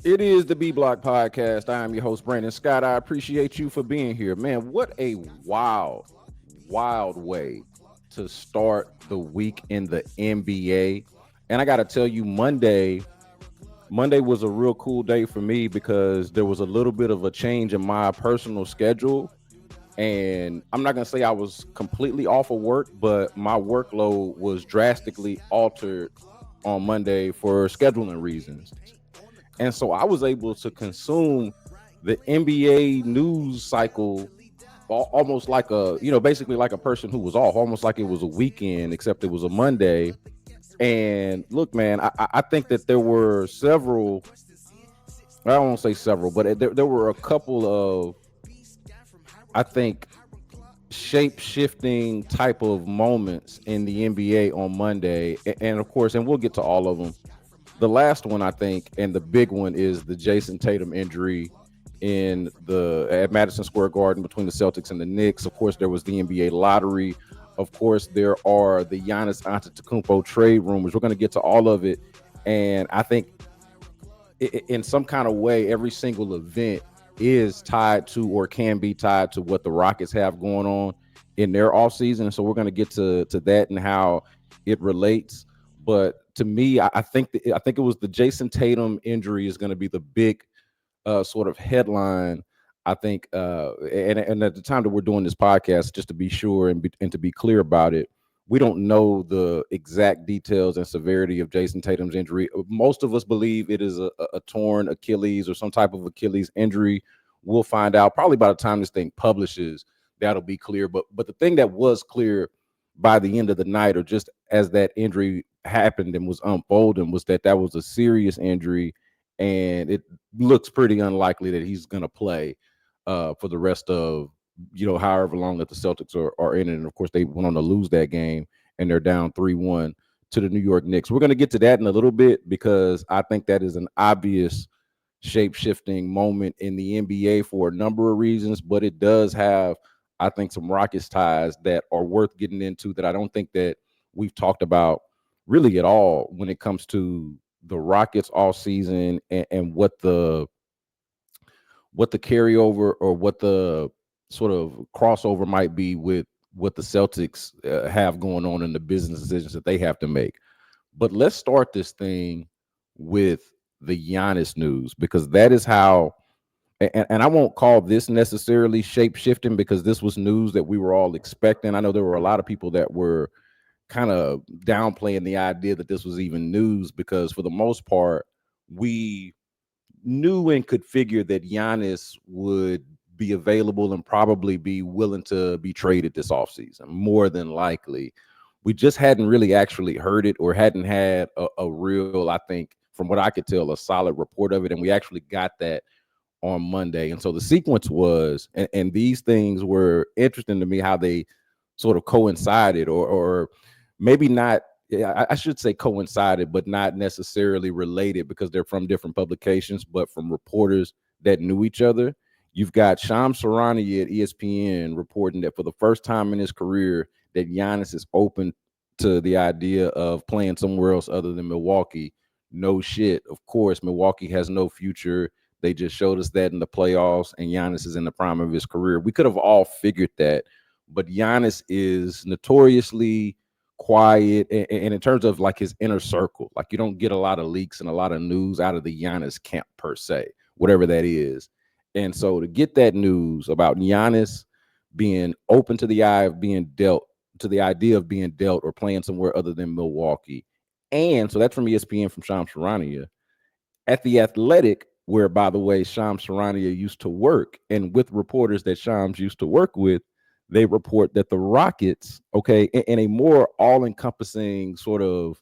It is the B Block Podcast. I am your host, Brandon Scott. I appreciate you for being here. Man, what a wild way to start the week in the NBA. And I got to tell you, Monday was a real cool day for me because there was a little bit of a change in my personal schedule. And I'm not going to say I was completely off of work, but my workload was drastically altered on Monday for scheduling reasons. And so I was able to consume the NBA news cycle almost like basically like a person who was off, almost like it was a weekend, except it was a Monday. And look, man, I think that there were several, I don't want to say several, but there were a couple of, I think, shape shifting type of moments in the NBA on Monday. And of course, and we'll get to all of them. The last one, I think, and the big one is the Jayson Tatum injury at Madison Square Garden between the Celtics and the Knicks. Of course, there was the NBA lottery. Of course, there are the Giannis Antetokounmpo trade rumors. We're going to get to all of it, and I think in some kind of way, every single event is tied to or can be tied to what the Rockets have going on in their offseason. And so we're going to get to that and how it relates. But to me, I think it was the Jayson Tatum injury is going to be the big sort of headline. I think, and at the time that we're doing this podcast, just to be sure and to be clear about it, we don't know the exact details and severity of Jayson Tatum's injury. Most of us believe it is a torn Achilles or some type of Achilles injury. We'll find out probably by the time this thing publishes. That'll be clear. But the thing that was clear by the end of the night, or just as that injury happened and was unfolding, was that was a serious injury, and it looks pretty unlikely that he's going to play for the rest of however long that the Celtics are in it. And of course, they went on to lose that game, and they're down 3-1 to the New York Knicks. We're going to get to that in a little bit because I think that is an obvious shape-shifting moment in the NBA for a number of reasons, but it does have, I think, some Rockets ties that are worth getting into that I don't think that we've talked about really at all when it comes to the Rockets all season and what the carryover or what the sort of crossover might be with what the Celtics have going on in the business decisions that they have to make. But let's start this thing with the Giannis news, because that is how, and I won't call this necessarily shape shifting because this was news that we were all expecting. I know there were a lot of people that were kind of downplaying the idea that this was even news because for the most part, we knew and could figure that Giannis would be available and probably be willing to be traded this offseason, more than likely. We just hadn't really actually heard it or hadn't had a real, I think, from what I could tell, a solid report of it. And we actually got that on Monday. And so the sequence was, and these things were interesting to me, how they sort of coincided or maybe not. I should say coincided, but not necessarily related because they're from different publications, but from reporters that knew each other. You've got Shams Charania at ESPN reporting that for the first time in his career that Giannis is open to the idea of playing somewhere else other than Milwaukee. No shit. Of course, Milwaukee has no future. They just showed us that in the playoffs, and Giannis is in the prime of his career. We could have all figured that, but Giannis is notoriously quiet, and in terms of like his inner circle, like you don't get a lot of leaks and a lot of news out of the Giannis camp per se, whatever that is. And so to get that news about Giannis being open to the idea of being dealt or playing somewhere other than Milwaukee, and so that's from ESPN from Shams Charania at The Athletic, where, by the way, Shams Charania used to work, and with reporters that Shams used to work with, they report that the Rockets, okay, in a more all-encompassing sort of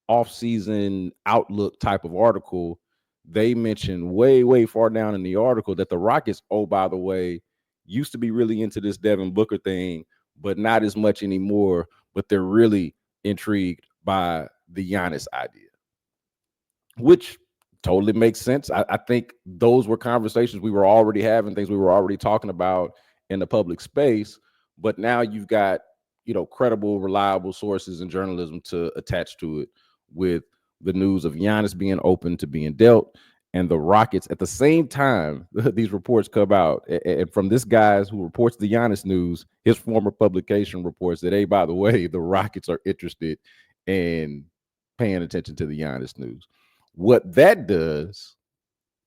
off-season outlook type of article, they mentioned way, way far down in the article that the Rockets, oh, by the way, used to be really into this Devin Booker thing, but not as much anymore, but they're really intrigued by the Giannis idea, which totally makes sense. I think those were conversations we were already having, things we were already talking about in the public space. But now you've got, credible, reliable sources in journalism to attach to it with the news of Giannis being open to being dealt and the Rockets at the same time. These reports come out, and from this guy who reports the Giannis news, his former publication reports that, hey, by the way, the Rockets are interested in paying attention to the Giannis news. What that does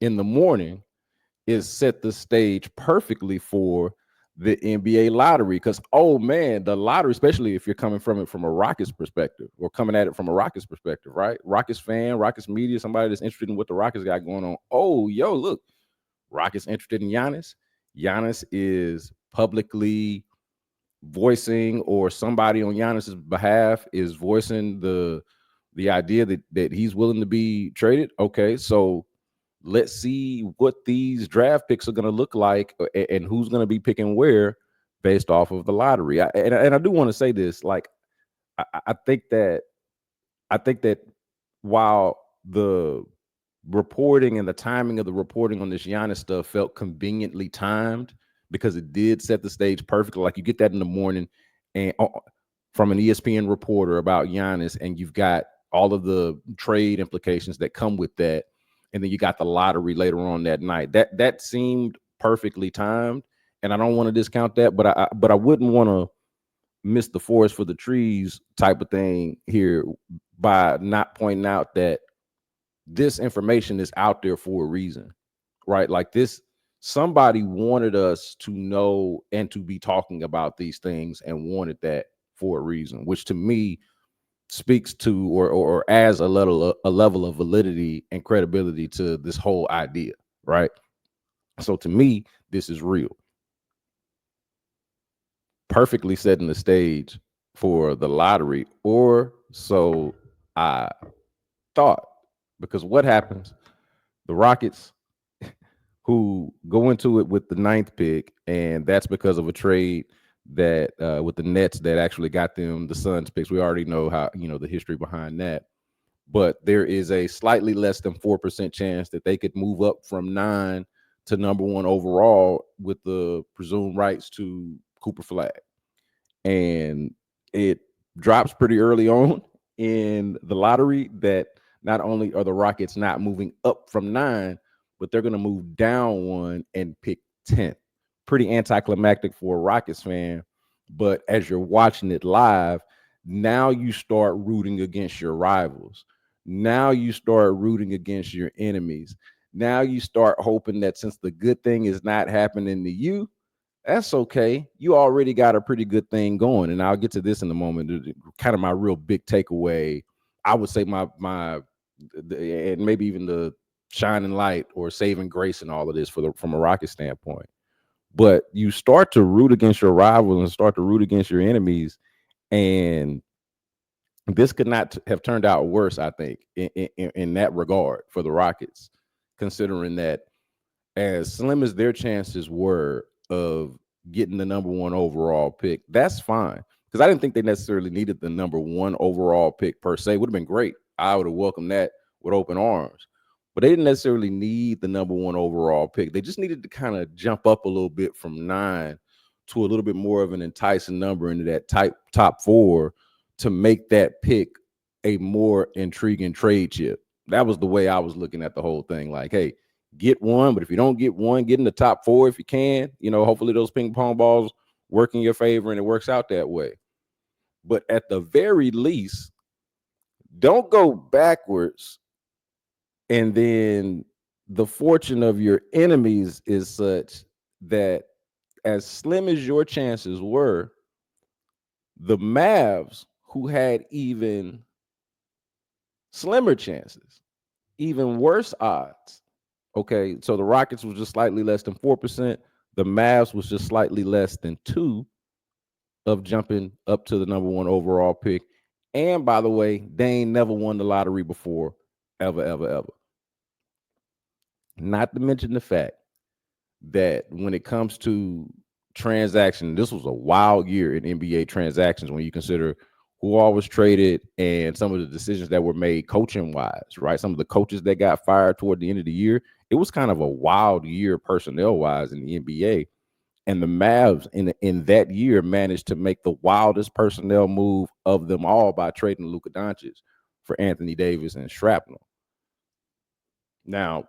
in the morning is set the stage perfectly for the NBA lottery. Because, oh man, the lottery, especially if you're coming from it from a Rockets perspective or coming at it from a Rockets perspective, right? Rockets fan, Rockets media, somebody that's interested in what the Rockets got going on. Oh, yo, look, Rockets interested in Giannis. Giannis is publicly voicing, or somebody on Giannis's behalf is voicing the idea that he's willing to be traded. Okay, so let's see what these draft picks are going to look like, and who's going to be picking where based off of the lottery. And I do want to say this, like, I think that while the reporting and the timing of the reporting on this Giannis stuff felt conveniently timed, because it did set the stage perfectly. Like, you get that in the morning and from an ESPN reporter about Giannis, and you've got all of the trade implications that come with that, and then you got the lottery later on that night. That seemed perfectly timed, and I don't want to discount that, but I wouldn't want to miss the forest for the trees type of thing here by not pointing out that this information is out there for a reason, right? Like, this, somebody wanted us to know and to be talking about these things, and wanted that for a reason, which to me speaks to, or adds a level of validity and credibility to this whole idea, right? So to me, this is real, perfectly setting the stage for the lottery, or so I thought. Because what happens? The Rockets, who go into it with the ninth pick, and that's because of a trade that with the Nets that actually got them the Suns picks. We already know how, the history behind that. But there is a slightly less than 4% chance that they could move up from 9 to number 1 overall with the presumed rights to Cooper Flag. And it drops pretty early on in the lottery that not only are the Rockets not moving up from 9, but they're going to move down 1 and pick 10th. Pretty anticlimactic for a Rockets fan. But as you're watching it live, now you start rooting against your rivals. Now you start rooting against your enemies. Now you start hoping that, since the good thing is not happening to you, that's okay. You already got a pretty good thing going. And I'll get to this in a moment. Kind of my real big takeaway, I would say, and maybe even the shining light or saving grace in all of this from a Rocket standpoint. But you start to root against your rivals and start to root against your enemies, and this could not have turned out worse, I think, in that regard for the Rockets, considering that, as slim as their chances were of getting the number 1 overall pick, that's fine. Because I didn't think they necessarily needed the number 1 overall pick per se. Would have been great. I would have welcomed that with open arms. But they didn't necessarily need the number 1 overall pick. They just needed to kind of jump up a little bit from 9 to a little bit more of an enticing number into that top 4 to make that pick a more intriguing trade chip. That was the way I was looking at the whole thing. Like, hey, get 1, but if you don't get 1, get in the top 4 if you can. Hopefully those ping pong balls work in your favor and it works out that way. But at the very least, don't go backwards, and then the fortune of your enemies is such that, as slim as your chances were, the Mavs, who had even slimmer chances, even worse odds. Okay, so the Rockets was just slightly less than 4%. The Mavs was just slightly less than 2 of jumping up to the number 1 overall pick. And by the way, they ain't never won the lottery before, ever, ever, ever. Not to mention the fact that when it comes to transaction, this was a wild year in NBA transactions when you consider who all was traded and some of the decisions that were made coaching wise, right? Some of the coaches that got fired toward the end of the year. It was kind of a wild year personnel wise in the NBA. And the Mavs in that year managed to make the wildest personnel move of them all by trading Luka Doncic for Anthony Davis and Shrapnel. Now,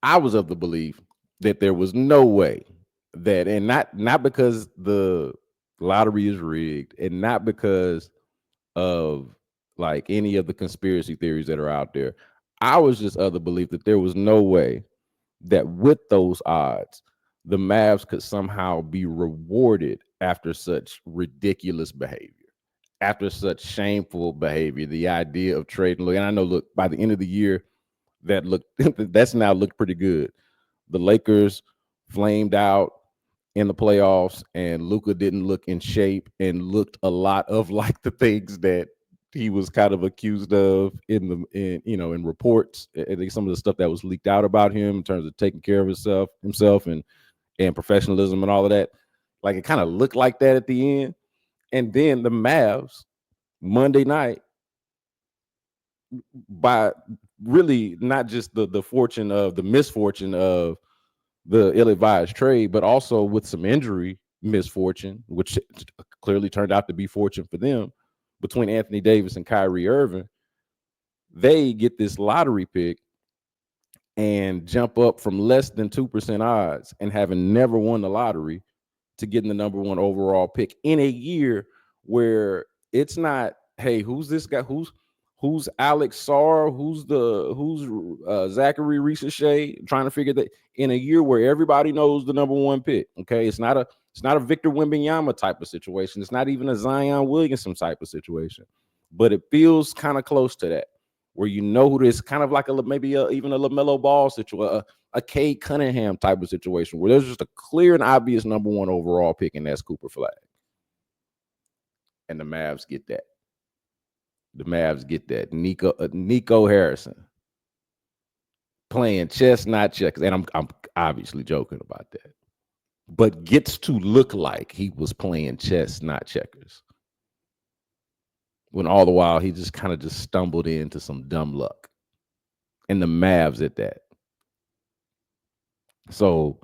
I was of the belief that there was no way that, and not because the lottery is rigged, and not because of like any of the conspiracy theories that are out there. I was just of the belief that there was no way that with those odds, the Mavs could somehow be rewarded after such ridiculous behavior, after such shameful behavior. The idea of trading, and I know, look, by the end of the year, that's now looked pretty good. The Lakers flamed out in the playoffs, and Luka didn't look in shape and looked a lot of like the things that he was kind of accused of in reports. I think some of the stuff that was leaked out about him in terms of taking care of himself and professionalism and all of that. Like it kind of looked like that at the end. And then the Mavs Monday night, by really not just the misfortune of the ill-advised trade, but also with some injury misfortune, which clearly turned out to be fortune for them, between Anthony Davis and Kyrie Irving, they get this lottery pick and jump up from less than 2% odds and having never won the lottery to getting the number one overall pick in a year where it's not, hey, who's this guy? Who's Alex Sarr? Who's Zachary Ricochet? Trying to figure that in a year where everybody knows the number one pick. Okay, it's not a Victor Wembanyama type of situation. It's not even a Zion Williamson type of situation, but it feels kind of close to that, where you know who this kind of like even a LaMelo Ball situation, a Cade Cunningham type of situation, where there's just a clear and obvious number one overall pick, and that's Cooper Flag. And the Mavs get that. The Mavs get that. Nico Harrison playing chess, not checkers. And I'm obviously joking about that, but gets to look like he was playing chess, not checkers. When all the while he just kind of just stumbled into some dumb luck. And the Mavs at that. So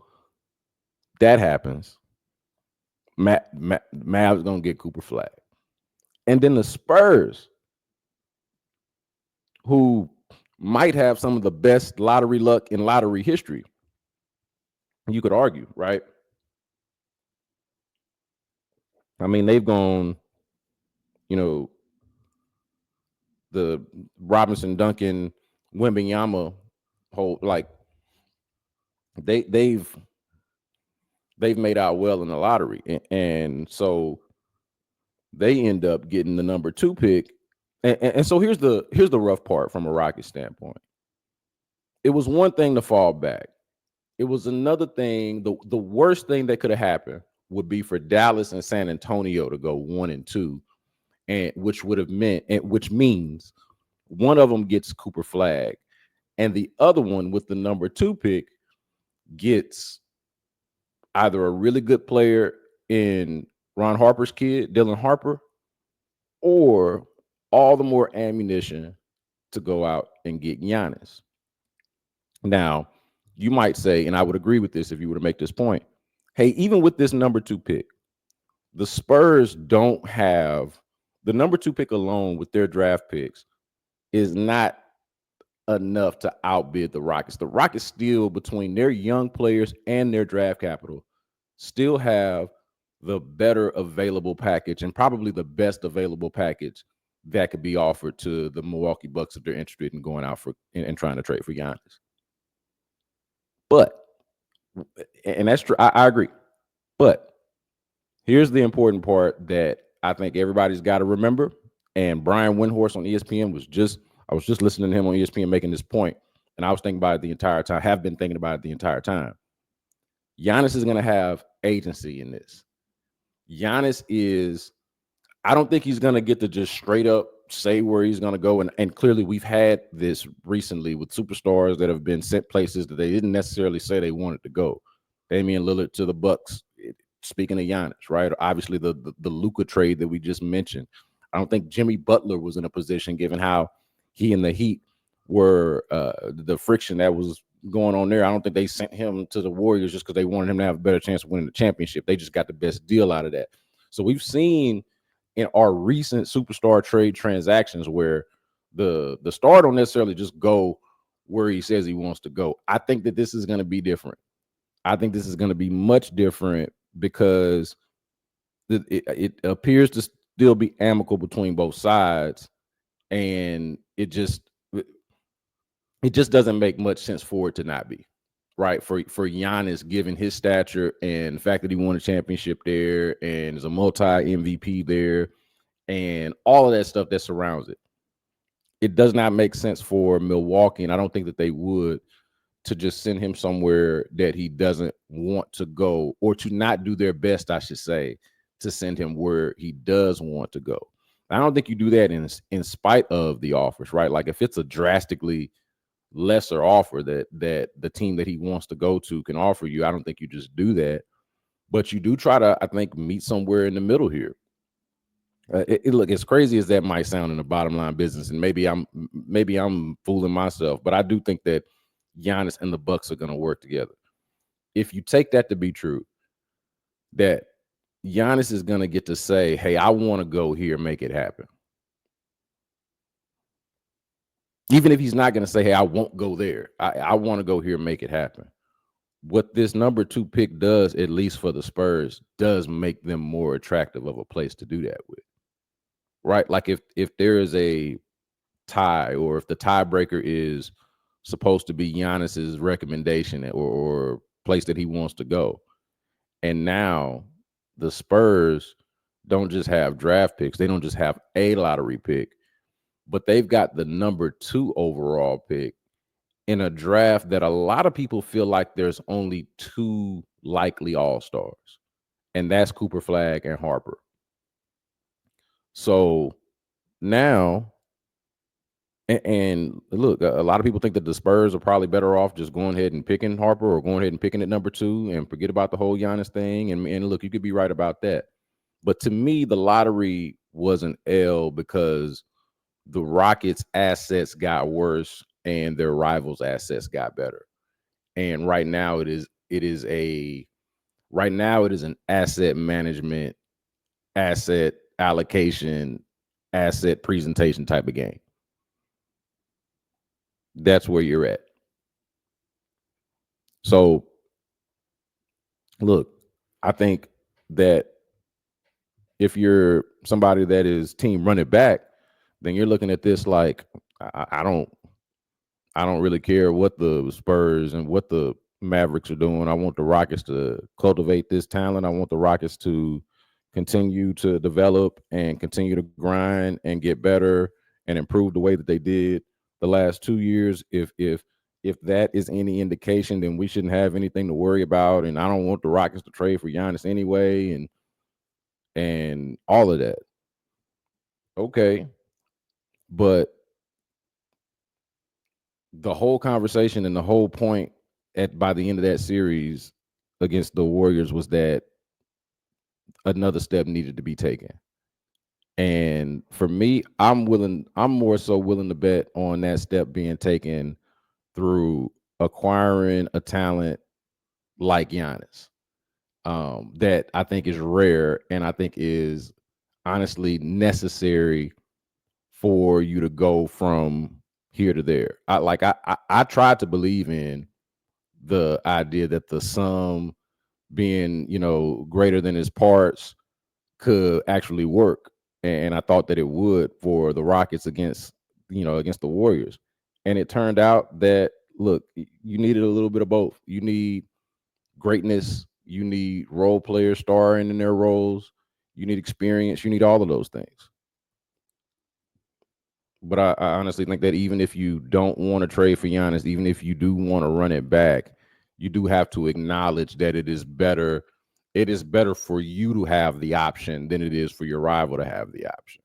that happens. Mavs gonna get Cooper Flag. And then the Spurs, who might have some of the best lottery luck in lottery history, you could argue, right? I mean, they've gone, the Robinson, Duncan, Wembanyama whole, like they've made out well in the lottery, and so they end up getting the number 2 pick. And so here's the rough part from a Rockets standpoint. It was one thing to fall back. It was another thing. The worst thing that could have happened would be for Dallas and San Antonio to go 1-2, and which means one of them gets Cooper Flag, and the other one with the number 2 pick gets either a really good player in Ron Harper's kid, Dylan Harper, or all the more ammunition to go out and get Giannis. Now, you might say, and I would agree with this if you were to make this point, hey, even with this number 2 pick, the Spurs don't have the number 2 pick alone with their draft picks is not enough to outbid the Rockets. The Rockets still, between their young players and their draft capital, still have the better available package and probably the best available package that could be offered to the Milwaukee Bucks if they're interested in going out and trying to trade for Giannis. But, and that's true, I agree. But here's the important part that I think everybody's got to remember. And Brian Windhorst on ESPN I was just listening to him on ESPN making this point, and I was thinking about it the entire time, have been thinking about it the entire time. Giannis is going to have agency in this. I don't think he's going to get to just straight up say where he's going to go. And clearly we've had this recently with superstars that have been sent places that they didn't necessarily say they wanted to go. Damian Lillard to the Bucks, speaking of Giannis, right? Obviously the Luka trade that we just mentioned. I don't think Jimmy Butler was in a position, given how he and the Heat were, the friction that was going on there. I don't think they sent him to the Warriors just because they wanted him to have a better chance of winning the championship. They just got the best deal out of that. So we've seen in our recent superstar trade transactions where the star don't necessarily just go where he says he wants to go. I think that this is going to be different. I think this is going to be much different because it appears to still be amicable between both sides, and it just doesn't make much sense for it to not be right for Giannis, given his stature and the fact that he won a championship there and is a multi MVP there and all of that stuff that surrounds it. It does not make sense for Milwaukee, and I don't think that they would, to just send him somewhere that he doesn't want to go, or to not do their best, I should say, to send him where he does want to go. I don't think you do that in spite of the offers, right? Like if it's a drastically lesser offer that the team that he wants to go to can offer you, I don't think you just do that. But you do try to, I think, meet somewhere in the middle here. Look, as crazy as that might sound in the bottom line business, and maybe I'm fooling myself, but I do think that Giannis and the Bucks are going to work together. If you take that to be true, that Giannis is going to get to say, "Hey, I want to go here, make it happen." Even if he's not going to say, "Hey, I won't go there. I want to go here, make it happen." What this number 2 pick does, at least for the Spurs, does make them more attractive of a place to do that with. Right? Like if there is a tie, or if the tiebreaker is supposed to be Giannis's recommendation or place that he wants to go, and now the Spurs don't just have draft picks, they don't just have a lottery pick, but they've got the number 2 overall pick in a draft that a lot of people feel like there's only 2 likely all-stars, and that's Cooper Flag and Harper. So now, and look, a lot of people think that the Spurs are probably better off just going ahead and picking Harper, or going ahead and picking at number 2 and forget about the whole Giannis thing. And look, you could be right about that. But to me, the lottery was an L because the Rockets' assets got worse and their rivals' assets got better. And right now it is an asset management, asset allocation, asset presentation type of game. That's where you're at. So look, I think that if you're somebody that is team run it back, then you're looking at this like, I don't really care what the Spurs and what the Mavericks are doing. I want the Rockets to cultivate this talent. I want the Rockets to continue to develop and continue to grind and get better and improve the way that they did the last 2 years. If that is any indication, then we shouldn't have anything to worry about. And I don't want the Rockets to trade for Giannis anyway, and all of that. Okay. But the whole conversation and the whole point by the end of that series against the Warriors was that another step needed to be taken. And for me, I'm more so willing to bet on that step being taken through acquiring a talent like Giannis. That I think is rare, and I think is honestly necessary for you to go from here to there. I tried to believe in the idea that the sum being, greater than his parts could actually work. And I thought that it would for the Rockets against the Warriors. And it turned out that, look, you needed a little bit of both. You need greatness, you need role players starring in their roles, you need experience, you need all of those things. But I honestly think that even if you don't want to trade for Giannis, even if you do want to run it back, you do have to acknowledge that it is better. It is better for you to have the option than it is for your rival to have the option.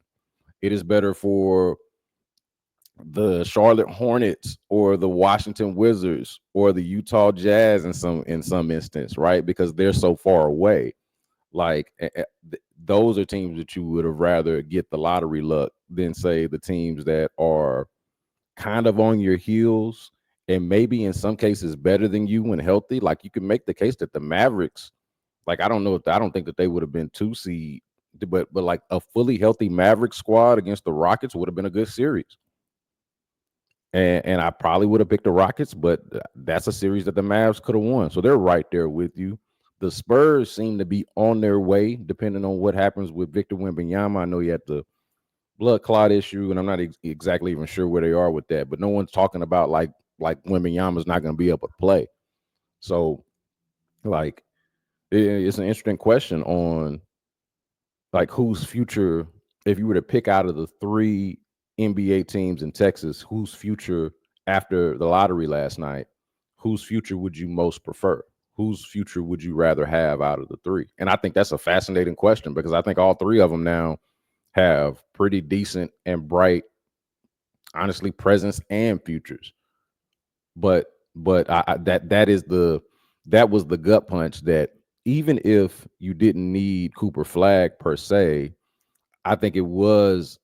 It is better for the Charlotte Hornets or the Washington Wizards or the Utah Jazz in some instance, right? Because they're so far away. Like those are teams that you would have rather get the lottery luck than, say, the teams that are kind of on your heels and maybe in some cases better than you when healthy. Like you can make the case that the Mavericks, like I don't think that they would have been 2 seed, but like a fully healthy Mavericks squad against the Rockets would have been a good series. and I probably would have picked the Rockets, but that's a series that the Mavs could have won. So they're right there with you. The Spurs seem to be on their way, depending on what happens with Victor Wembanyama. I know you had the blood clot issue, and I'm not exactly even sure where they are with that. But no one's talking about like Wembanyama's not going to be able to play. So like it's an interesting question on like whose future, if you were to pick out of the three NBA teams in Texas, whose future after the lottery last night, whose future would you most prefer? Whose future would you rather have out of the three? And I think that's a fascinating question because I think all three of them now have pretty decent and bright, honestly, presence and futures. But that was the gut punch that even if you didn't need Cooper Flag per se, I think it was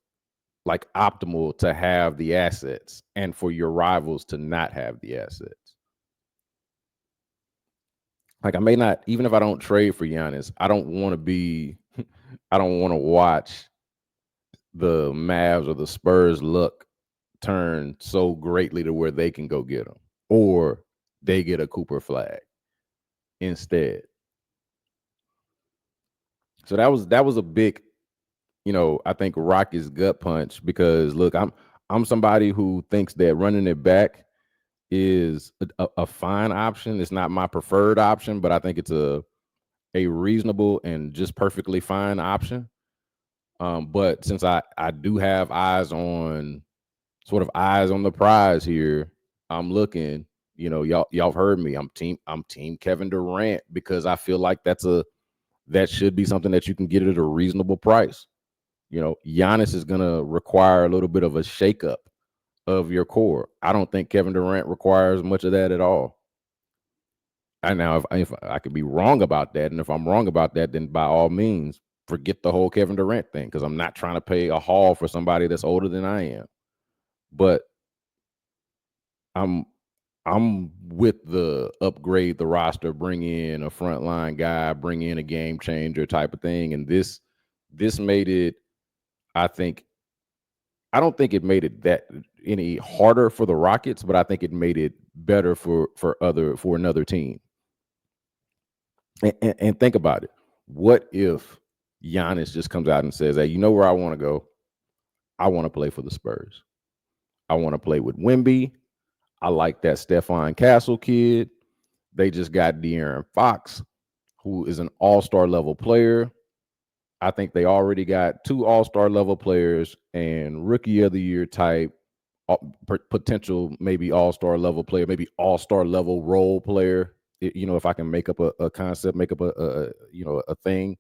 like optimal to have the assets and for your rivals to not have the assets. Like I may not, even if I don't trade for Giannis, I don't want to be, I don't want to watch the Mavs or the Spurs luck turn so greatly to where they can go get them or they get a Cooper Flag instead. So that was a big, I think Rocky's gut punch because look, I'm somebody who thinks that running it back is a fine option. It's not my preferred option, but I think it's a reasonable and just perfectly fine option. But since I do have eyes on the prize here, I'm looking. Y'all have heard me. I'm team Kevin Durant because I feel like that should be something that you can get at a reasonable price. Giannis is gonna require a little bit of a shakeup of your core. I don't think Kevin Durant requires much of that at all. And now, if I could be wrong about that, and if I'm wrong about that, then by all means, forget the whole Kevin Durant thing because I'm not trying to pay a haul for somebody that's older than I am. But I'm I'm with the upgrade the roster, bring in a frontline guy, bring in a game changer type of thing, and this made it. I think I don't think it made it that any harder for the Rockets, but I think it made it better for another team. And think about it. What if Giannis just comes out and says, "Hey, you know where I want to go? I want to play for the Spurs. I want to play with Wemby. I like that Stephon Castle kid. They just got De'Aaron Fox, who is an all-star level player. I think they already got two all-star level players and rookie of the year type potential, maybe all-star level player, maybe all-star level role player. If I can make up a concept, make up a thing.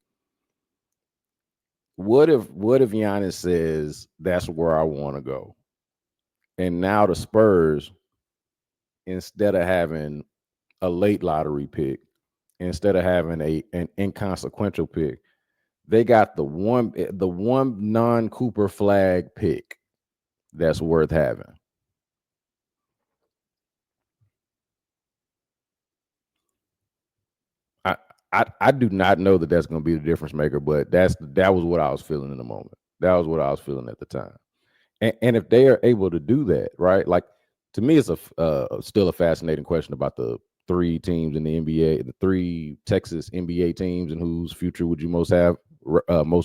What if Giannis says that's where I want to go, and now the Spurs, instead of having a late lottery pick, instead of having an inconsequential pick, they got the one non-Cooper Flag pick that's worth having. I I do not know that that's going to be the difference maker, but that was what I was feeling in the moment. That was what I was feeling at the time. And if they are able to do that, right? Like to me, it's still a fascinating question about the three teams in the NBA, the three Texas NBA teams, and whose future would you most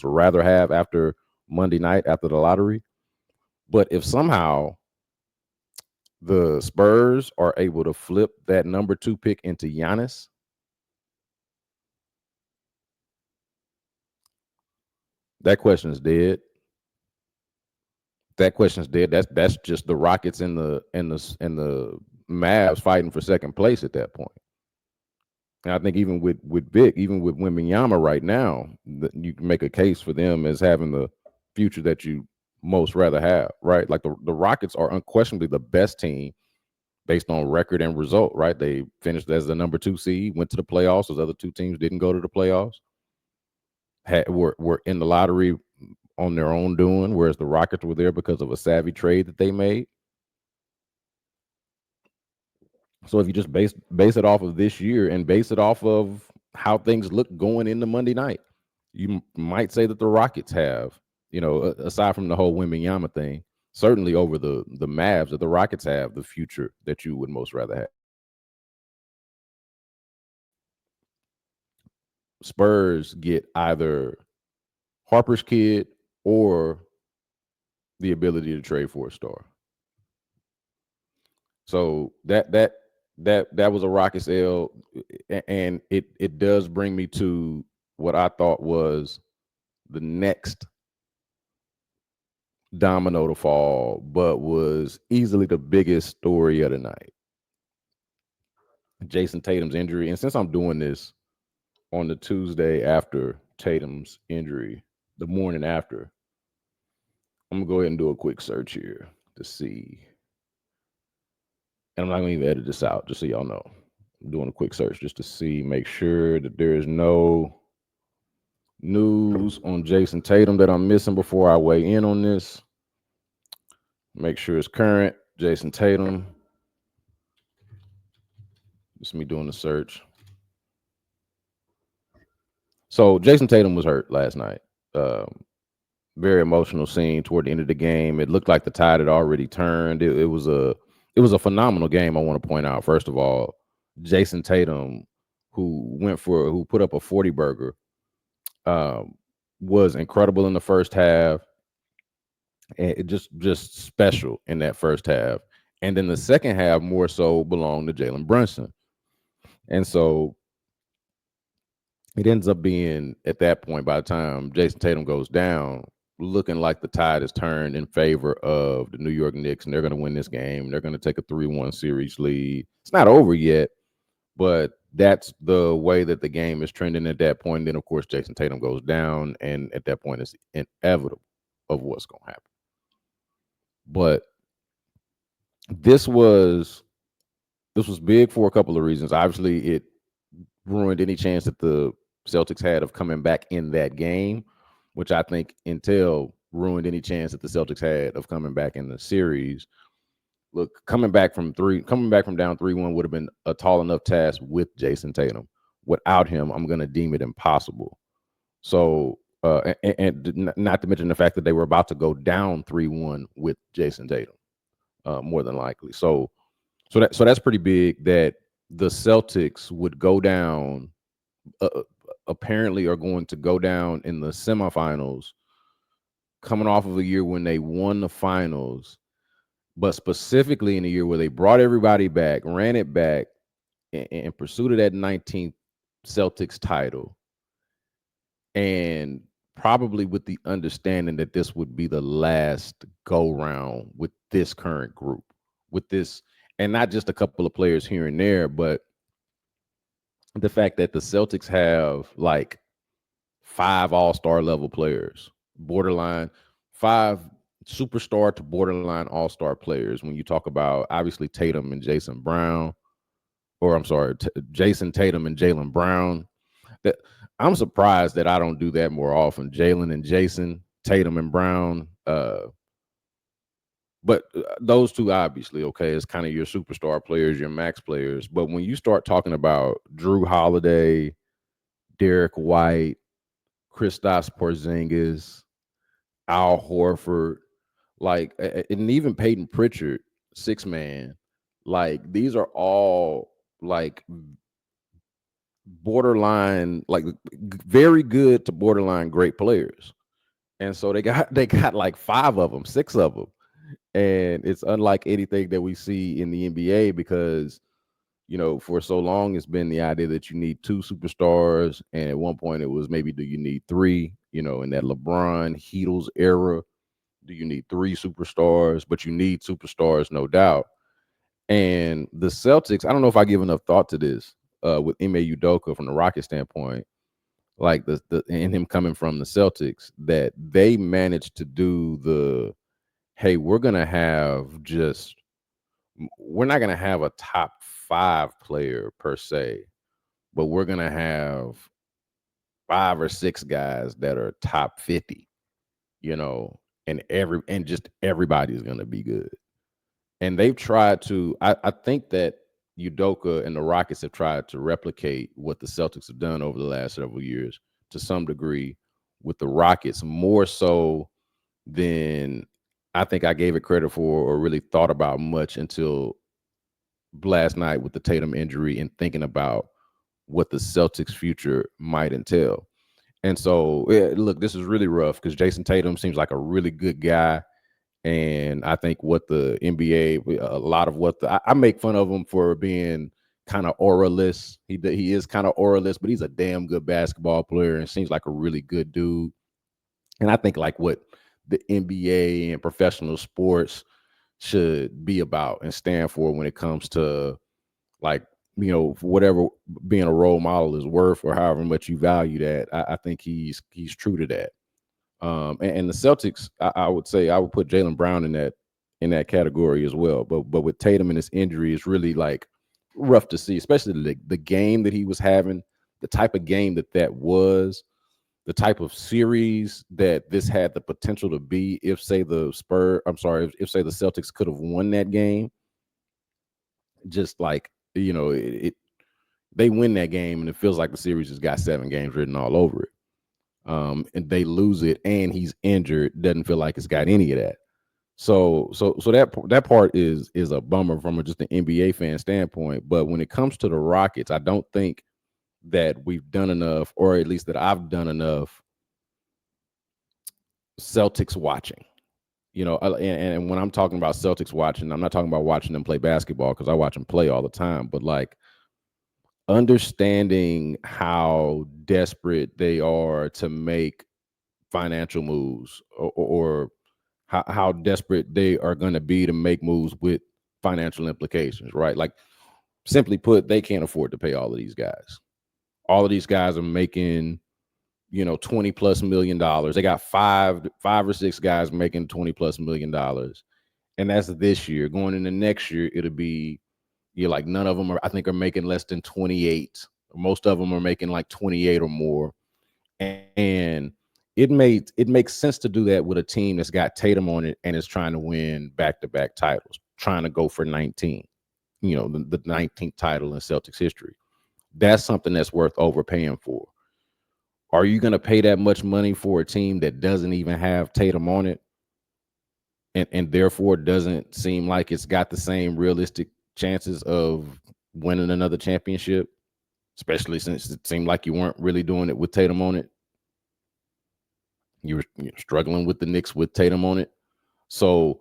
rather have after Monday night after the lottery. But if somehow the Spurs are able to flip that number 2 pick into Giannis, that question is dead. That question is dead. That's just the Rockets and the Mavs fighting for second place at that point. And I think even with Vic, even with Wembanyama right now, you can make a case for them as having the future that you most rather have, right? Like the Rockets are unquestionably the best team based on record and result, right? They finished as the number 2 seed, went to the playoffs. Those other two teams didn't go to the playoffs. Were in the lottery on their own doing, whereas the Rockets were there because of a savvy trade that they made. So if you just base it off of this year and base it off of how things look going into Monday night, you might say that the Rockets have, aside from the whole Wembanyama thing, certainly over the Mavs that the Rockets have the future that you would most rather have. Spurs get either Harper's kid or the ability to trade for a star. So that was a Rockets L, and it does bring me to what I thought was the next domino to fall, but was easily the biggest story of the night. Jayson Tatum's injury. And since I'm doing this on the Tuesday after Tatum's injury, the morning after, I'm gonna go ahead and do a quick search here to see. And I'm not gonna even edit this out, just so y'all know. I'm doing a quick search just to see, make sure that there is no news on Jayson Tatum that I'm missing before I weigh in on this. Make sure it's current. Jayson Tatum. Just me doing the search. So Jayson Tatum was hurt last night. Very emotional scene toward the end of the game. It looked like the tide had already turned. It was a phenomenal game. I want to point out, first of all, Jayson Tatum, who put up a 40 burger, was incredible in the first half. And it just special in that first half. And then the second half more so belonged to Jalen Brunson. And so it ends up being, at that point, by the time Jayson Tatum goes down, looking like the tide is turned in favor of the New York Knicks, and they're going to win this game. They're going to take a 3-1 series lead. It's not over yet, but that's the way that the game is trending at that point. And then, of course, Jayson Tatum goes down, and at that point, it's inevitable of what's going to happen. But this was big for a couple of reasons. Obviously, it ruined any chance that the Celtics had of coming back in that game, which I think Intel ruined any chance that the Celtics had of coming back in the series. Look, coming back from down 3-1 would have been a tall enough task with Jayson Tatum. Without him, I'm going to deem it impossible. So, and not to mention the fact that they were about to go down 3-1 with Jayson Tatum, more than likely. So that's pretty big that the Celtics would go down, apparently are going to go down in the semifinals, coming off of a year when they won the finals, but specifically in a year where they brought everybody back, ran it back, in pursuit of that 19th Celtics title, and probably with the understanding that this would be the last go round with this current group, with this, and not just a couple of players here and there, but the fact that the Celtics have like 5 all-star level players, borderline 5 superstar to borderline all-star players. When you talk about obviously Tatum and Jayson Brown, or I'm sorry, Jayson Tatum and Jaylen Brown. That I'm surprised that I don't do that more often. Jaylen and Jayson, Tatum and Brown. But those two, obviously, okay, is kind of your superstar players, your max players. But when you start talking about Drew Holiday, Derek White, Kristaps Porzingis, Al Horford, like, and even Peyton Pritchard, 6-man, like, these are all like borderline, like very good to borderline great players. And so they got like 5 of them, 6 of them. And it's unlike anything that we see in the NBA because, you know, for so long it's been the idea that you need 2 superstars. And at one point it was maybe, do you need 3? You know, in that LeBron Heatles era, do you need 3 superstars? But you need superstars, no doubt. And the Celtics, I don't know if I give enough thought to this with Ime Udoka from the Rocket standpoint, like the and him coming from the Celtics, that they managed to do the, hey, we're not gonna have a top 5 player per se, but we're gonna have 5 or 6 guys that are top 50, you know, and just everybody's gonna be good. And they've tried to, I think that Udoka and the Rockets have tried to replicate what the Celtics have done over the last several years to some degree with the Rockets, more so than I think I gave it credit for or really thought about much until last night with the Tatum injury and thinking about what the Celtics' future might entail. And so, yeah, look, this is really rough because Jayson Tatum seems like a really good guy. And I think what the NBA, a lot of what I make fun of him for being kind of auraless. He is kind of auraless, but he's a damn good basketball player and seems like a really good dude. And I think like what the NBA and professional sports should be about and stand for when it comes to like whatever being a role model is worth or however much you value that. I think he's true to that. And the Celtics, I would say I would put Jaylen Brown in that category as well. But with Tatum and his injury, it's really like rough to see, especially the game that he was having, the type of game that was, the type of series that this had the potential to be. If say the if say the Celtics could have won that game, just like they win that game and it feels like the series has got 7 games written all over it. And they lose it and he's injured, doesn't feel like it's got any of that. So that part is a bummer from just an NBA fan standpoint. But when it comes to the Rockets, I don't think that we've done enough, or at least that I've done enough Celtics watching. And when I'm talking about Celtics watching, I'm not talking about watching them play basketball because I watch them play all the time, but like understanding how desperate they are to make financial moves, or how desperate they are going to be to make moves with financial implications, right? Like simply put, they can't afford to pay all of these guys. All of these guys are making, $20+ million. They got five or six guys making $20+ million. And that's this year. Going into next year, it'll be like none of them I think are making less than 28. Most of them are making like 28 or more. And it makes sense to do that with a team that's got Tatum on it and is trying to win back-to-back titles, trying to go for 19, the 19th title in Celtics history. That's something that's worth overpaying for. Are you going to pay that much money for a team that doesn't even have Tatum on it, and therefore doesn't seem like it's got the same realistic chances of winning another championship, especially since it seemed like you weren't really doing it with Tatum on it? You were struggling with the Knicks with Tatum on it. So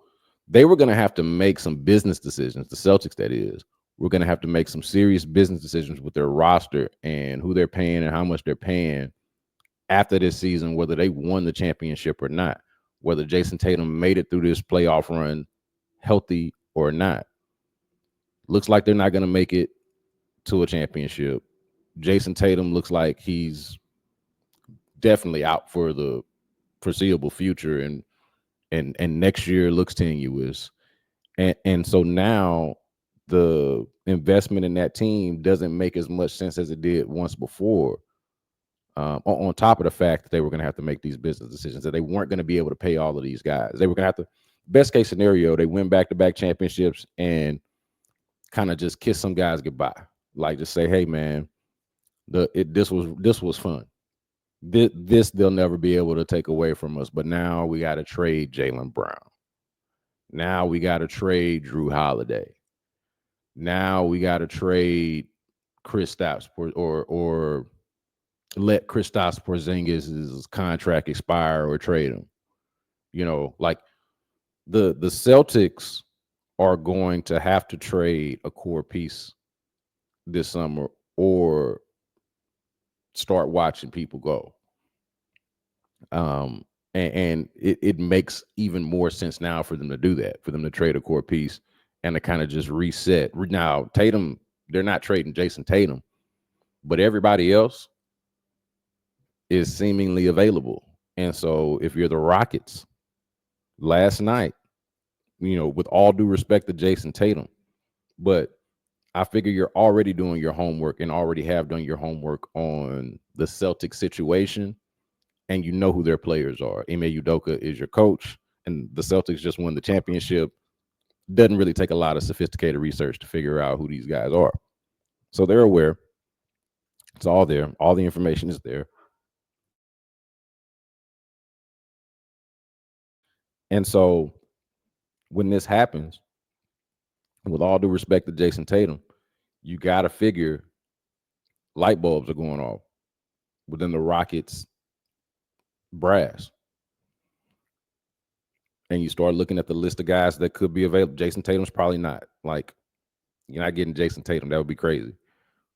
they were going to have to make some business decisions. The Celtics, that is, we're going to have to make some serious business decisions with their roster and who they're paying and how much they're paying after this season, whether they won the championship or not, whether Jayson Tatum made it through this playoff run healthy or not. Looks like they're not going to make it to a championship. Jayson Tatum looks like he's definitely out for the foreseeable future, and next year looks tenuous. And so now the investment in that team doesn't make as much sense as it did once before. On top of the fact that they were going to have to make these business decisions, that they weren't going to be able to pay all of these guys. They were going to have to, best case scenario, they win back-to-back championships and kind of just kiss some guys goodbye. Like just say, hey man, this was fun. This they'll never be able to take away from us. But now we got to trade Jaylen Brown. Now we got to trade Drew Holiday. Now we got to trade Kristaps or let Kristaps Porzingis' contract expire or trade him. Like the Celtics are going to have to trade a core piece this summer or start watching people go. And it makes even more sense now for them to do that, for them to trade a core piece and to kind of just reset. Now, Tatum, they're not trading Jayson Tatum, but everybody else is seemingly available. And so if you're the Rockets last night, with all due respect to Jayson Tatum, but I figure you're already doing your homework and already have done your homework on the Celtics situation, and you know who their players are. Ime Udoka is your coach, and the Celtics just won the championship. Doesn't really take a lot of sophisticated research to figure out who these guys are. So they're aware. It's all there. All the information is there. And so when this happens, with all due respect to Jayson Tatum, you got to figure light bulbs are going off within the Rockets brass. And you start looking at the list of guys that could be available. Jayson Tatum's probably not. Like, you're not getting Jayson Tatum. That would be crazy.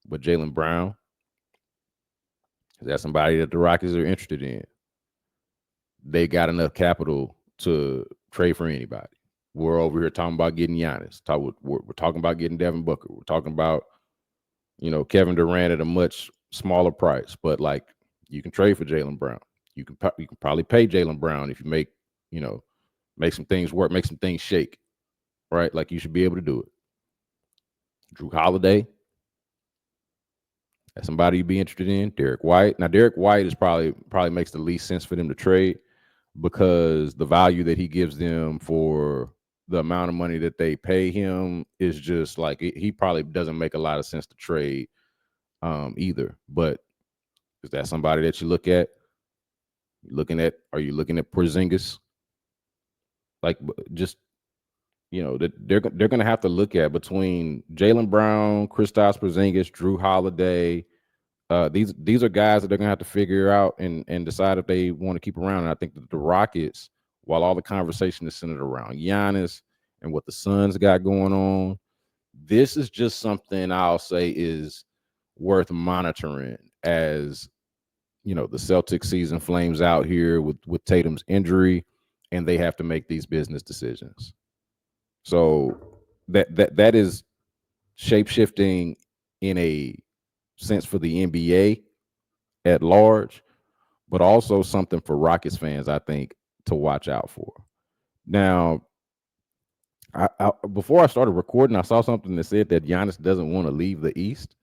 But Jaylen Brown, is that somebody that the Rockets are interested in? They got enough capital to trade for anybody. We're over here talking about getting Giannis. We're talking about getting Devin Booker. We're talking about, Kevin Durant at a much smaller price. But, like, you can trade for Jaylen Brown. You can probably pay Jaylen Brown if you make some things work, make some things shake, right? Like, you should be able to do it. Drew Holiday, that's somebody you'd be interested in. Derek White. Now, Derek White is probably makes the least sense for them to trade because the value that he gives them for the amount of money that they pay him is just like he probably doesn't make a lot of sense to trade either. But is that somebody that you look at? Are you looking at Porzingis? Like, just that they're going to have to look at between Jaylen Brown, Kristaps Porzingis, Drew Holiday. These are guys that they're going to have to figure out and decide if they want to keep around. And I think that the Rockets, while all the conversation is centered around Giannis and what the Suns got going on, this is just something I'll say is worth monitoring as the Celtics season flames out here with Tatum's injury, and they have to make these business decisions. So that is shape shifting in a sense for the NBA at large, but also something for Rockets fans, I think, to watch out for. Now, before I started recording, I saw something that said that Giannis doesn't want to leave the East.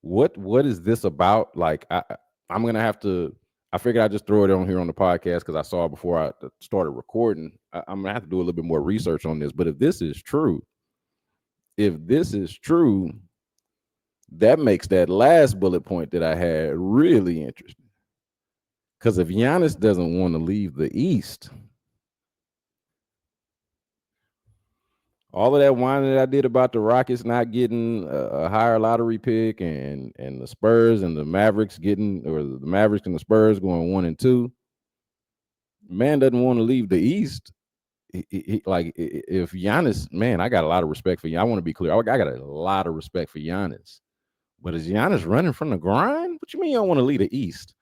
What is this about? Like, I'm gonna have to. I figured I'd just throw it on here on the podcast because I saw it before I started recording. I'm gonna have to do a little bit more research on this. But if this is true, that makes that last bullet point that I had really interesting. Because if Giannis doesn't want to leave the East, all of that whining that I did about the Rockets not getting a higher lottery pick and the Spurs and the Mavericks the Mavericks and the Spurs going 1-2, man doesn't want to leave the East. Like, if Giannis, man, I got a lot of respect for you. I want to be clear. I got a lot of respect for Giannis. But is Giannis running from the grind? What you mean you don't want to leave the East?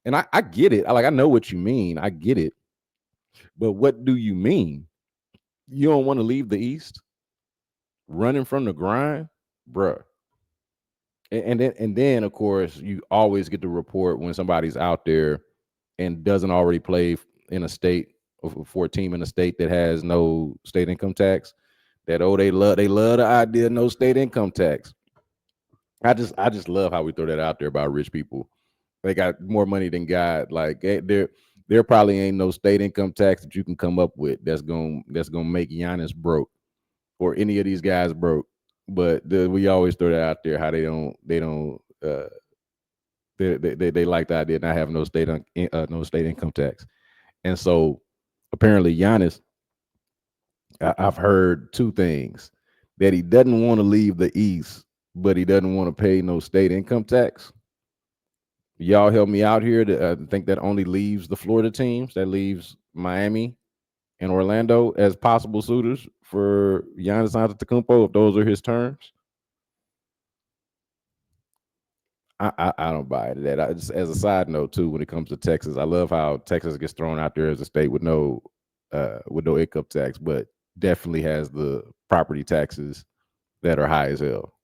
And I get it. I know what you mean. I get it. But what do you mean? You don't want to leave the East? Running from the grind? Bruh. And then, of course, you always get the report when somebody's out there and doesn't already play in a state for a team in a state that has no state income tax. That they love the idea of no state income tax. I just love how we throw that out there about rich people. They got more money than God. Like, there probably ain't no state income tax that you can come up with that's gonna make Giannis broke or any of these guys broke. But we always throw that out there how they like the idea of not having no state income tax. And so apparently Giannis, I've heard two things: that he doesn't want to leave the East, but he doesn't want to pay no state income tax. Y'all help me out here. I think that only leaves the Florida teams. That leaves Miami and Orlando as possible suitors for Giannis Antetokounmpo if those are his terms. I don't buy into that. Just as a side note too, when it comes to Texas, I love how Texas gets thrown out there as a state with no income tax, but definitely has the property taxes that are high as hell.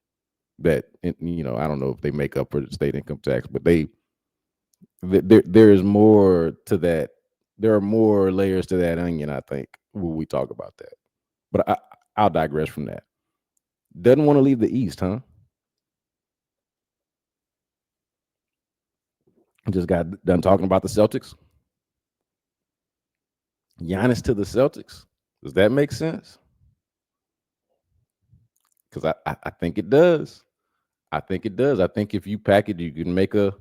That I don't know if they make up for the state income tax, but there is more to that. There are more layers to that onion, I think, when we talk about that. But I'll digress from that. Doesn't want to leave the East, huh? Just got done talking about the Celtics. Giannis to the Celtics. Does that make sense? Because I think it does. I think it does. I think if you package, you can make a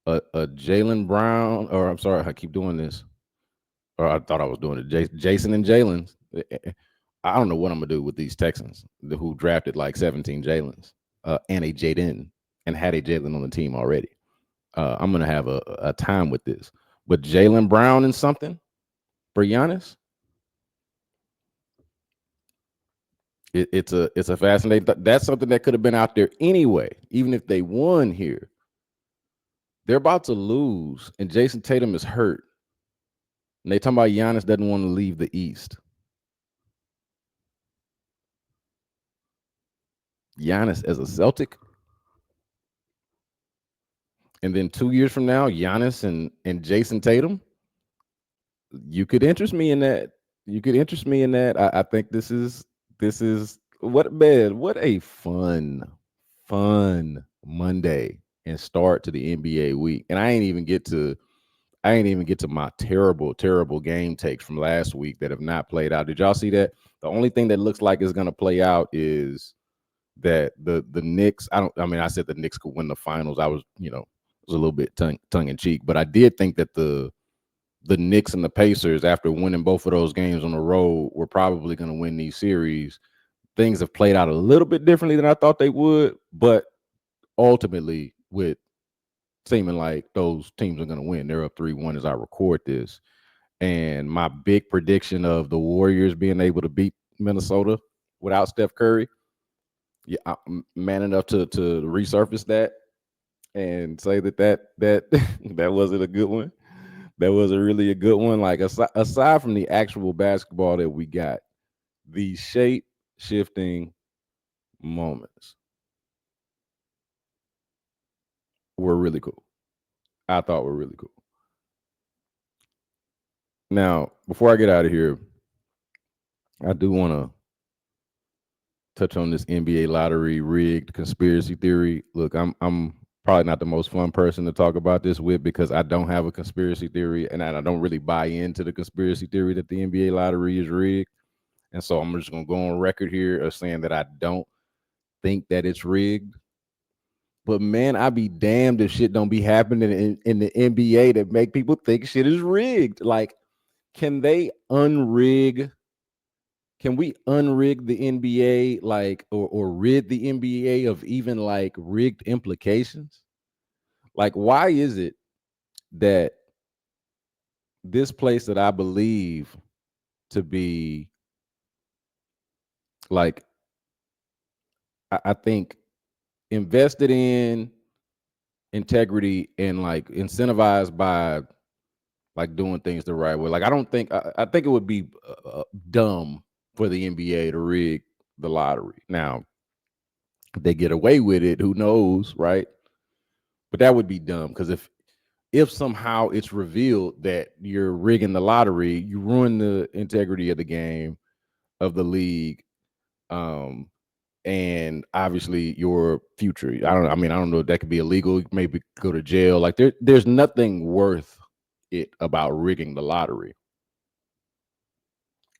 Jaylen Brown, or I'm sorry, I keep doing this. Or I thought I was doing it. Jason and Jalen. I don't know what I'm gonna do with these Texans who drafted like 17 Jalen's and a Jaden and had a Jalen on the team already. I'm gonna have a time with this. But Jalen Brown and something for Giannis, it's a fascinating. That's something that could have been out there anyway. Even if they won here, they're about to lose, and Jayson Tatum is hurt. And they talking about Giannis doesn't want to leave the East. Giannis as a Celtic, and then 2 years from now, Giannis and Jayson Tatum. You could interest me in that. You could interest me in that. I think this is what man. What a fun Monday and start to the NBA week. And I ain't even get to my terrible game takes from last week that have not played out. Did y'all see that? The only thing that looks like is going to play out is that the Knicks. I said the Knicks could win the finals. I was, it was a little bit tongue in cheek, but I did think that the Knicks and the Pacers, after winning both of those games on the road, were probably going to win these series. Things have played out a little bit differently than I thought they would, but ultimately, with seeming like those teams are going to win, they're up 3-1 as I record this. And my big prediction of the Warriors being able to beat Minnesota without Steph Curry, yeah, I'm man enough to resurface that and say that that wasn't a good one. That wasn't really a good one. Like aside from the actual basketball that we got, the shape shifting moments were really cool. I thought were really cool. Now, before I get out of here, I do want to touch on this NBA lottery rigged conspiracy theory. Look, I'm probably not the most fun person to talk about this with because I don't have a conspiracy theory and I don't really buy into the conspiracy theory that the NBA lottery is rigged. And so I'm just gonna go on record here of saying that I don't think that it's rigged. But man, I be damned if shit don't be happening in the NBA that make people think shit is rigged. Like, can they unrig? Can we unrig the NBA, like, or rid the NBA of even like rigged implications? Like, why is it that this place that I believe to be like, I think invested in integrity and like incentivized by like doing things the right way. Like I think it would be dumb for the NBA to rig the lottery. Now, if they get away with it, who knows, right? But that would be dumb because if somehow it's revealed that you're rigging the lottery, you ruin the integrity of the game, of the league, um, and obviously your future. I don't know if that could be illegal. Maybe go to jail. Like there's nothing worth it about rigging the lottery.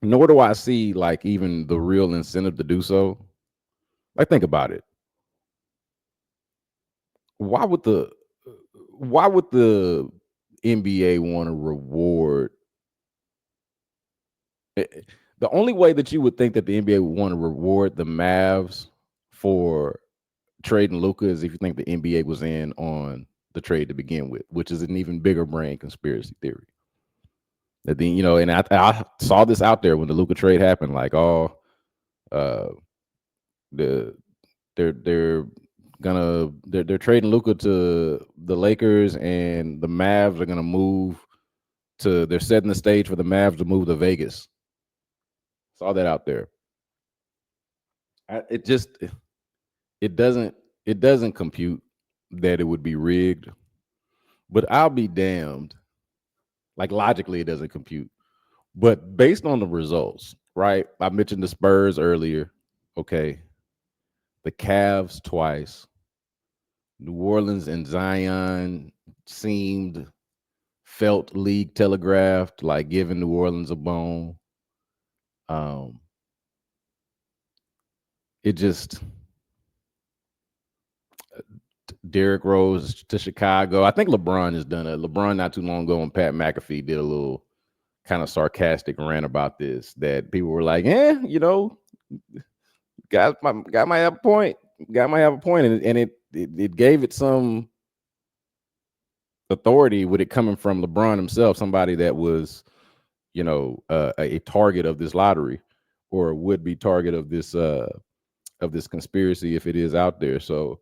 Nor do I see like even the real incentive to do so. Like think about it. Why would the why would the NBA want to reward the only way that you would think that the NBA would want to reward the Mavs for trading Luka is if you think the NBA was in on the trade to begin with, which is an even bigger brain conspiracy theory. That then, and I saw this out there when the Luka trade happened, like, uh, the they're trading Luka to the Lakers, and the Mavs are gonna move to. They're setting the stage for the Mavs to move to Vegas. Saw that out there. It just it doesn't compute that it would be rigged, but I'll be damned. Like logically, it doesn't compute. But based on the results, right? I mentioned the Spurs earlier. Okay, the Cavs twice. New Orleans and Zion seemed felt league telegraphed, like giving New Orleans a bone. Um, it just Derrick Rose to Chicago. I think LeBron has done it. LeBron not too long ago when Pat McAfee did a little kind of sarcastic rant about this that people were like, guy might have a point. Guy might have a point, and it gave it some authority with it coming from LeBron himself, somebody that was, a target of this lottery or would be target of this conspiracy if it is out there. So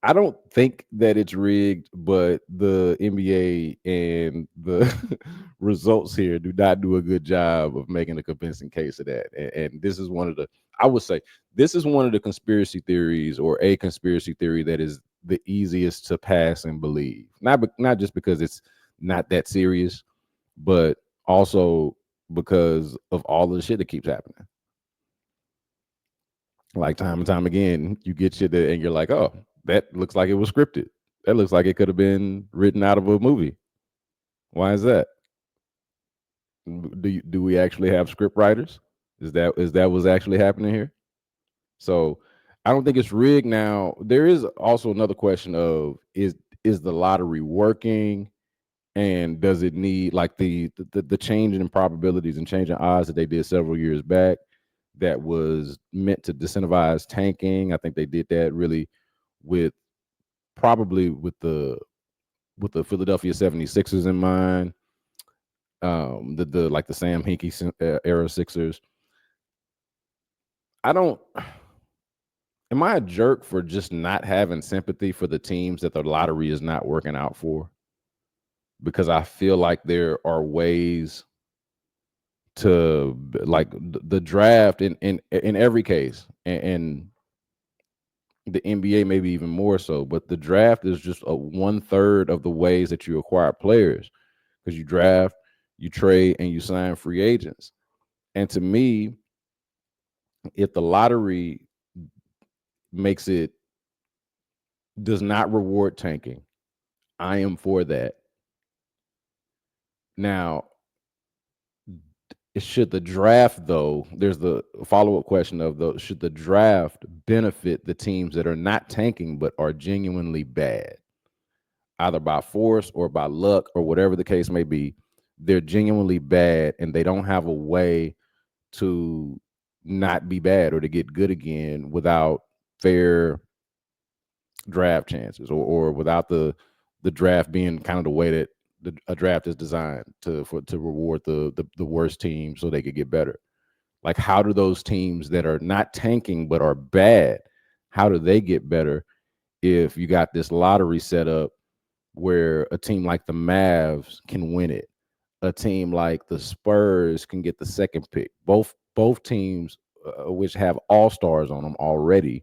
I don't think that it's rigged, but the NBA and the results here do not do a good job of making a convincing case of that. And this is one of the, I would say, this is one of the conspiracy theories or a conspiracy theory that is the easiest to pass and believe. Not just because it's not that serious, but also because of all the shit that keeps happening. Like time and time again, you get shit that, and you're like, oh, that looks like it was scripted. That looks like it could have been written out of a movie. Why is that? Do we actually have script writers? Is that what's actually happening here? So I don't think it's rigged. Now there is also another question of is the lottery working, and does it need like the change in probabilities and change in odds that they did several years back that was meant to disincentivize tanking. I think they did that really with probably with the Philadelphia 76ers in mind, the like the Sam Hinkie era Sixers. I don't. Am I a jerk for just not having sympathy for the teams that the lottery is not working out for? Because I feel like there are ways to like the draft in every case, and the NBA maybe even more so. But the draft is just a 1/3 of the ways that you acquire players, because you draft, you trade, and you sign free agents. And to me, if the lottery makes it does not reward tanking, I am for that. Now, should the draft though? There's the follow-up question of though, should the draft benefit the teams that are not tanking but are genuinely bad, either by force or by luck or whatever the case may be? They're genuinely bad and they don't have a way to not be bad or to get good again without fair draft chances, or without the draft being kind of the way that a draft is designed to reward the worst team so they could get better. Like, how do those teams that are not tanking but are bad, how do they get better if you got this lottery set up where a team like the Mavs can win it, a team like the Spurs can get the second pick, both teams which have all stars on them already,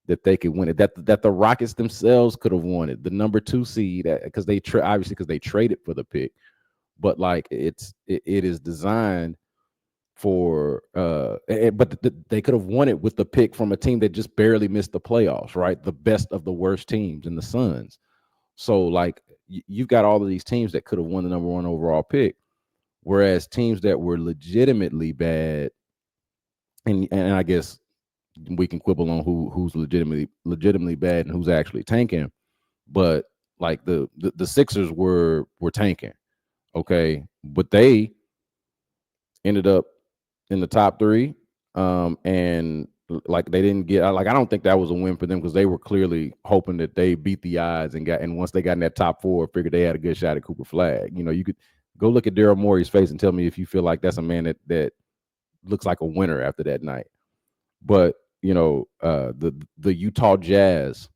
that they could win it, that the Rockets themselves could have won it, the number 2 seed, because obviously because they traded for the pick, but like it is designed for but they could have won it with the pick from a team that just barely missed the playoffs, right? The best of the worst teams in the Suns. So like you've got all of these teams that could have won the number 1 overall pick, whereas teams that were legitimately bad, and I guess we can quibble on who's legitimately bad and who's actually tanking, but like the Sixers were tanking, okay, but they ended up in the top 3, and like they didn't get, like I don't think that was a win for them because they were clearly hoping that they beat the odds and once they got in that top 4, figured they had a good shot at Cooper Flag. You could go look at Daryl Morey's face and tell me if you feel like that's a man that looks like a winner after that night. But the Utah Jazz,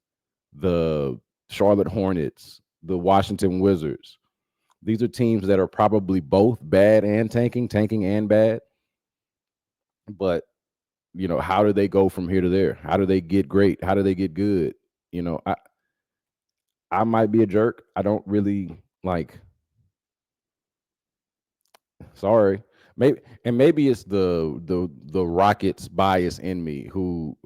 the Charlotte Hornets, the Washington Wizards, these are teams that are probably both bad and tanking and bad. But how do they go from here to there? How do they get great? How do they get good? I might be a jerk. I don't really like. Sorry. Maybe it's the Rockets bias in me, who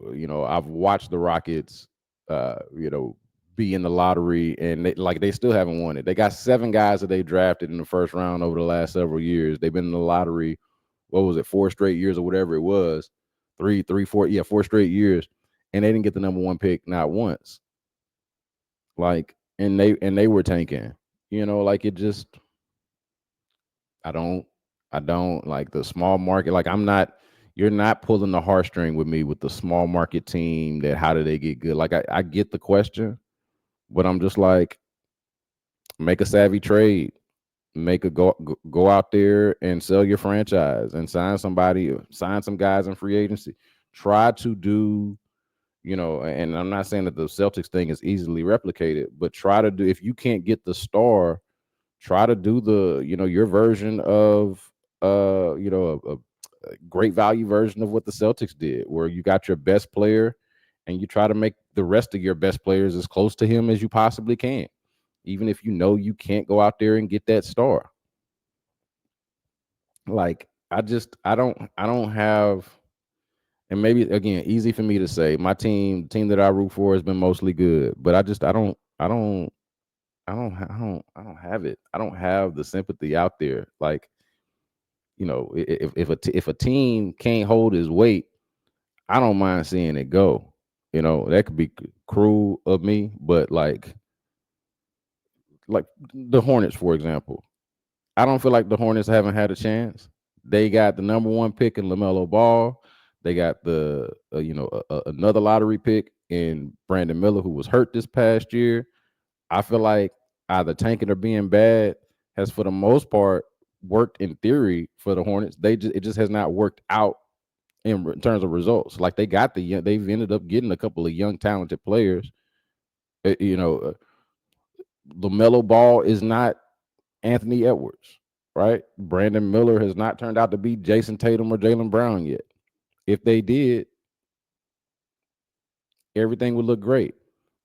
I've watched the Rockets be in the lottery, and they still haven't won it. They got 7 guys that they drafted in the first round over the last several years. They've been in the lottery, what was it, 4 straight years or whatever it was. 4 straight years, and they didn't get the number 1 pick not once. Like, and they were tanking. Like, it just, I don't I don't like the small market. Like I'm not. You're not pulling the heartstring with me with the small market team. That how do they get good? Like I get the question, but I'm just like make a savvy trade. Make a go out there and sell your franchise and sign somebody, sign some guys in free agency. Try to do, and I'm not saying that the Celtics thing is easily replicated, but try to do, if you can't get the star, try to do your version of a great value version of what the Celtics did, where you got your best player and you try to make the rest of your best players as close to him as you possibly can, even if you know you can't go out there and get that star. Like I don't have, and maybe again easy for me to say, my team that I root for has been mostly good, but I don't have it. I don't have the sympathy out there. Like, if a team can't hold his weight, I don't mind seeing it go. That could be cruel of me, but like the Hornets, for example. I don't feel like the Hornets haven't had a chance. They got the number one pick in LaMelo Ball. They got the another lottery pick in Brandon Miller, who was hurt this past year. I feel like either tanking or being bad has, for the most part, worked in theory for the Hornets. It just has not worked out in terms of results. Like they've ended up getting a couple of young talented players. LaMelo Ball is not Anthony Edwards, right? Brandon Miller has not turned out to be Jayson Tatum or Jaylen Brown yet. If they did, everything would look great.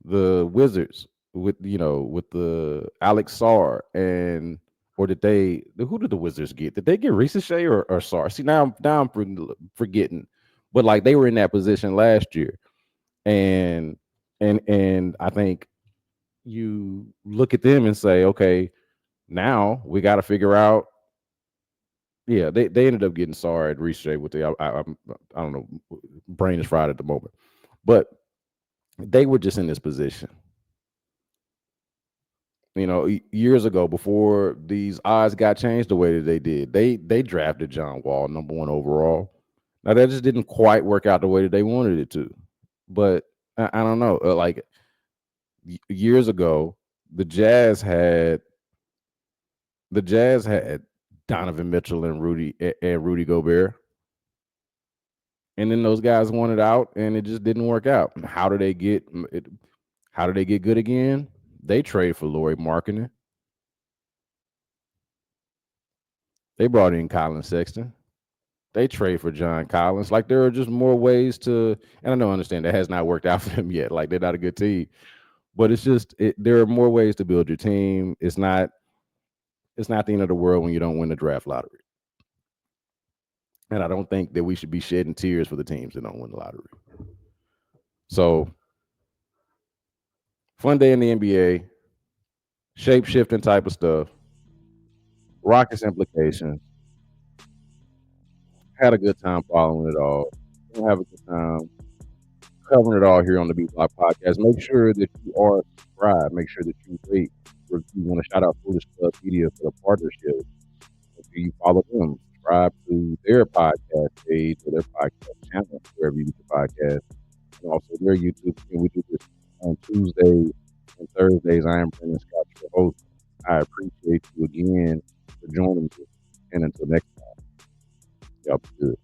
The Wizards with the Alex Sarr, and or did they who did the Wizards get? Did they get Ricochet or Sarr? See, now I'm forgetting. But like they were in that position last year. And I think you look at them and say, okay, now we got to figure out. Yeah, they ended up getting Sarr and Ricochet with I don't know, brain is fried at the moment, but they were just in this position. Years ago, before these odds got changed the way that they did, they drafted John Wall number one overall. Now that just didn't quite work out the way that they wanted it to, but I don't know. Like years ago, the Jazz had the Jazz had Donovan Mitchell and Rudy Gobert, and then those guys wanted out, and it just didn't work out. How do they get it? How do they get good again? They trade for Lauri Markkanen. They brought in Colin Sexton. They trade for John Collins. Like there are just more ways to, and I don't understand that has not worked out for them yet. Like they're not a good team, but there are more ways to build your team. It's not the end of the world when you don't win the draft lottery. And I don't think that we should be shedding tears for the teams that don't win the lottery. So fun day in the NBA, shape shifting type of stuff, Rockets implications. Had a good time following it all. Gonna have a good time covering it all here on the Beat Block Podcast. Make sure that you are subscribed. Make sure that you rate. If you want to shout out Foolish Club Media for the partnership, make sure you follow them. Subscribe to their podcast page or their podcast channel, wherever you get your podcast. And also their YouTube. And we do this on Tuesdays and Thursdays. I am Brendan Scott, your host. I appreciate you again for joining me. And until next time, y'all be good.